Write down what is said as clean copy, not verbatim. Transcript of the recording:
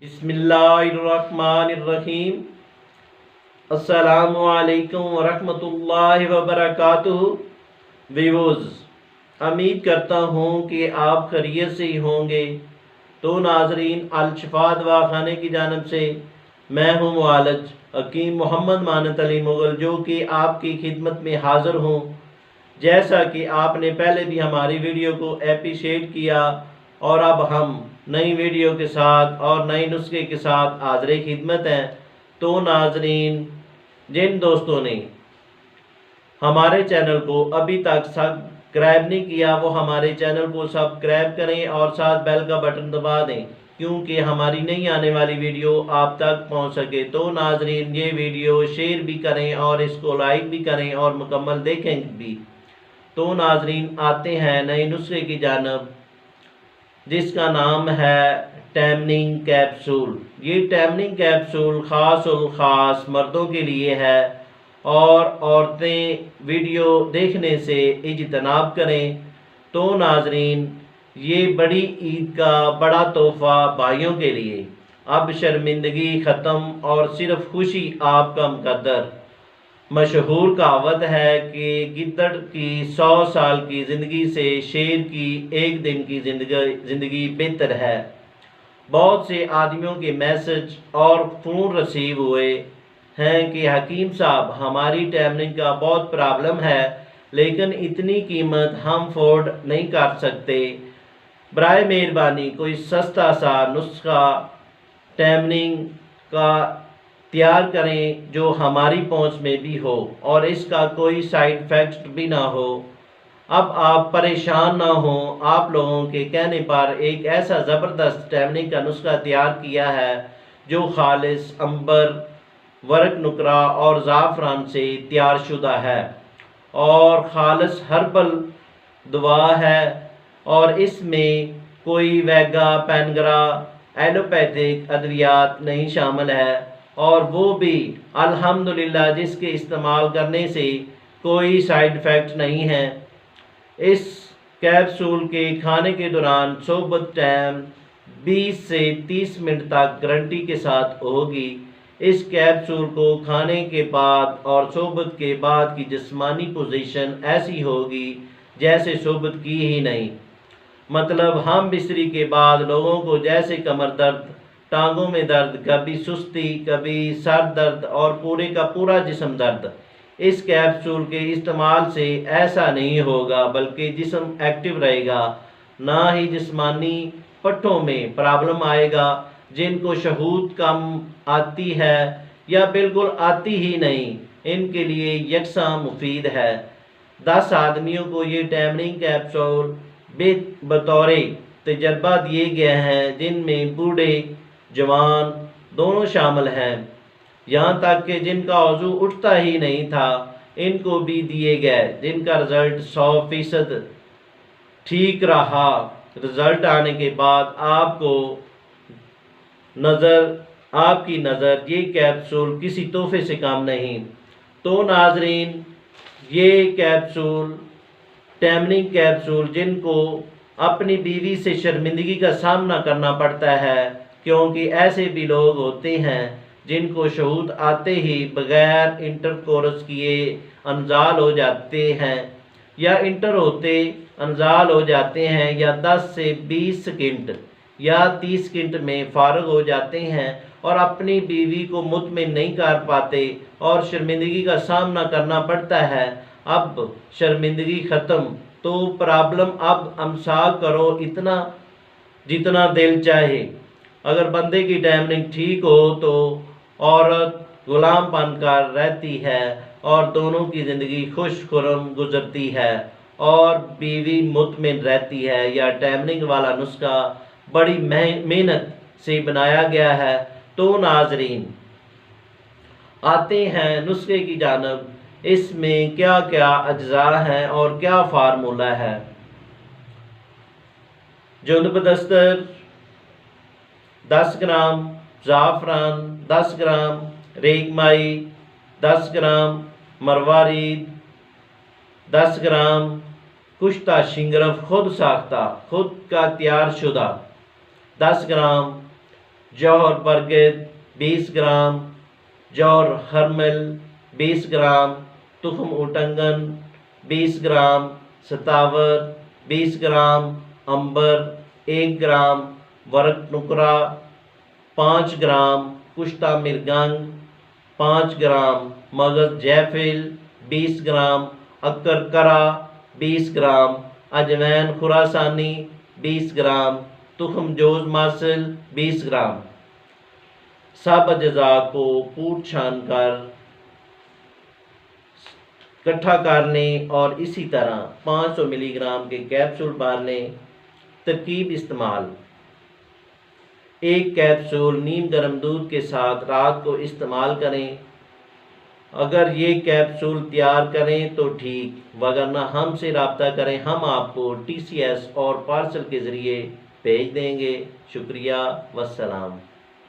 बिस्मिल्लाहिर्रहमानिर्रहीम। अस्सलामु अलैकुम वरहमतुल्लाहि वबरकातुहू। व्यूअर्स, उम्मीद करता हूँ कि आप खैरियत से ही होंगे। तो नाजरीन, अल शिफा दवाखाने की जानिब से मैं हूँ मुआलिज हकीम मोहम्मद मानत अली मुगल, जो कि आपकी खिदमत में हाज़िर हूँ। जैसा कि आपने पहले भी हमारी वीडियो को अप्रिशिएट किया और अब हम नई वीडियो के साथ और नए नुस्खे के साथ हाज़िर खिदमत हैं। तो नाजरीन, जिन दोस्तों ने हमारे चैनल को अभी तक सब्सक्राइब नहीं किया वो हमारे चैनल को सब्सक्राइब करें और साथ बेल का बटन दबा दें, क्योंकि हमारी नई आने वाली वीडियो आप तक पहुंच सके। तो नाजरीन, ये वीडियो शेयर भी करें और इसको लाइक भी करें और मुकम्मल देखें भी। तो नाजरीन, आते हैं नए नुस्खे की जानिब, जिसका नाम है टैमनिंग कैप्सूल। ये टैमनिंग कैप्सूल ख़ास मर्दों के लिए है और औरतें वीडियो देखने से इज्तनाब करें। तो नाजरीन, ये बड़ी ईद का बड़ा तोहफ़ा भाइयों के लिए। अब शर्मिंदगी ख़त्म और सिर्फ खुशी आपका मुकद्दर। मशहूर कहावत है कि गिद्दड़ की 100 साल की ज़िंदगी से शेर की एक दिन की ज़िंदगी बेहतर है। बहुत से आदमियों के मैसेज और फ़ोन रिसीव हुए हैं कि हकीम साहब, हमारी टैमनिंग का बहुत प्रॉब्लम है, लेकिन इतनी कीमत हम अफोर्ड नहीं कर सकते। बराए मेहरबानी कोई सस्ता सा नुस्खा टैमनिंग का तैयार करें जो हमारी पहुंच में भी हो और इसका कोई साइड इफ़ेक्ट भी ना हो। अब आप परेशान ना हो, आप लोगों के कहने पर एक ऐसा ज़बरदस्त टैमनिंग का नुस्खा तैयार किया है जो खालिस अंबर, वर्क नुकरा और ज़ाफ़रान से तैयार शुदा है और खालिस हर्बल दवा है, और इसमें कोई वैगा, पैनगरा, एलोपैथिक अद्वियात नहीं शामिल है, और वो भी अल्हम्दुलिल्लाह जिसके इस्तेमाल करने से कोई साइड इफ़ेक्ट नहीं है। इस कैप्सूल के खाने के दौरान सोबत टाइम 20 से 30 मिनट तक गारंटी के साथ होगी। इस कैप्सूल को खाने के बाद और सोबत के बाद की जिस्मानी पोजीशन ऐसी होगी जैसे सोबत की ही नहीं। मतलब हम बिस्तरी के बाद लोगों को जैसे कमर दर्द, टांगों में दर्द, कभी सुस्ती, कभी सर दर्द और पूरे का पूरा जिस्म दर्द, इस कैप्सूल के इस्तेमाल से ऐसा नहीं होगा, बल्कि जिस्म एक्टिव रहेगा। ना ही जिस्मानी पट्टों में प्रॉब्लम आएगा। जिनको शहूद कम आती है या बिल्कुल आती ही नहीं, इनके लिए यकसा मुफीद है। 10 आदमियों को ये टैमनिंग कैप्सूल बतौर तजर्बा दिए गए हैं, जिनमें बूढ़े जवान दोनों शामिल हैं। यहाँ तक कि जिनका वज़ू उठता ही नहीं था, इनको भी दिए गए, जिनका रिज़ल्ट 100% ठीक रहा। रिज़ल्ट आने के बाद आपकी नज़र ये कैप्सूल किसी तोहफे से कम नहीं। तो नाजरीन, ये कैप्सूल टैमनिंग कैप्सूल जिनको अपनी बीवी से शर्मिंदगी का सामना करना पड़ता है, क्योंकि ऐसे भी लोग होते हैं जिनको शहूद आते ही बगैर इंटरकोर्स किए अनजाल हो जाते हैं, या इंटर होते अनजाल हो जाते हैं, या 10 से 20 सेकंड या 30 सेकंड में फारग हो जाते हैं और अपनी बीवी को मुतमिन नहीं कर पाते और शर्मिंदगी का सामना करना पड़ता है। अब शर्मिंदगी ख़त्म, तो प्रॉब्लम अब अमसा करो इतना जितना दिल चाहे। अगर बंदे की टैमनिंग ठीक हो तो औरत गुलाम बनकर रहती है और दोनों की ज़िंदगी खुश खुरम गुजरती है और बीवी मुतमिन रहती है। या टैमनिंग वाला नुस्खा बड़ी मेहनत से बनाया गया है। तो नाजरीन, आते हैं नुस्खे की जानिब। इसमें क्या क्या अज्जा हैं और क्या फार्मूला है। जुंदबदस्तर 10 ग्राम, ज़ाफ़रान 10 ग्राम, रेगमाई 10 ग्राम, मरवारीद 10 ग्राम, कुश्ता शिंगरफ खुद साख्ता, खुद का तैयार शुदा 10 ग्राम, जौहर बरगद 20 ग्राम, जौहर हरमल 20 ग्राम, तुखम उटंगन 20 ग्राम, सतावर 20 ग्राम, अंबर 1 ग्राम, वर्क नुकरा 5 ग्राम, कुश्ता मिर्गंग 5 ग्राम, मगज जैफिल 20 ग्राम, अक्कर करा 20 ग्राम, अजवैन खुरासानी 20 ग्राम, तुखम जोज मासल 20 ग्राम। सब अज्जा को कूट छान कर इकट्ठा कर लें और इसी तरह 500 मिलीग्राम के कैप्सूल भर लें। तरकीब इस्तेमाल: एक कैप्सूल नीम गर्म दूध के साथ रात को इस्तेमाल करें। अगर ये कैप्सूल तैयार करें तो ठीक, वरना हमसे रब्ता करें, हम आपको TCS और पार्सल के ज़रिए भेज देंगे। शुक्रिया, वस्सलाम।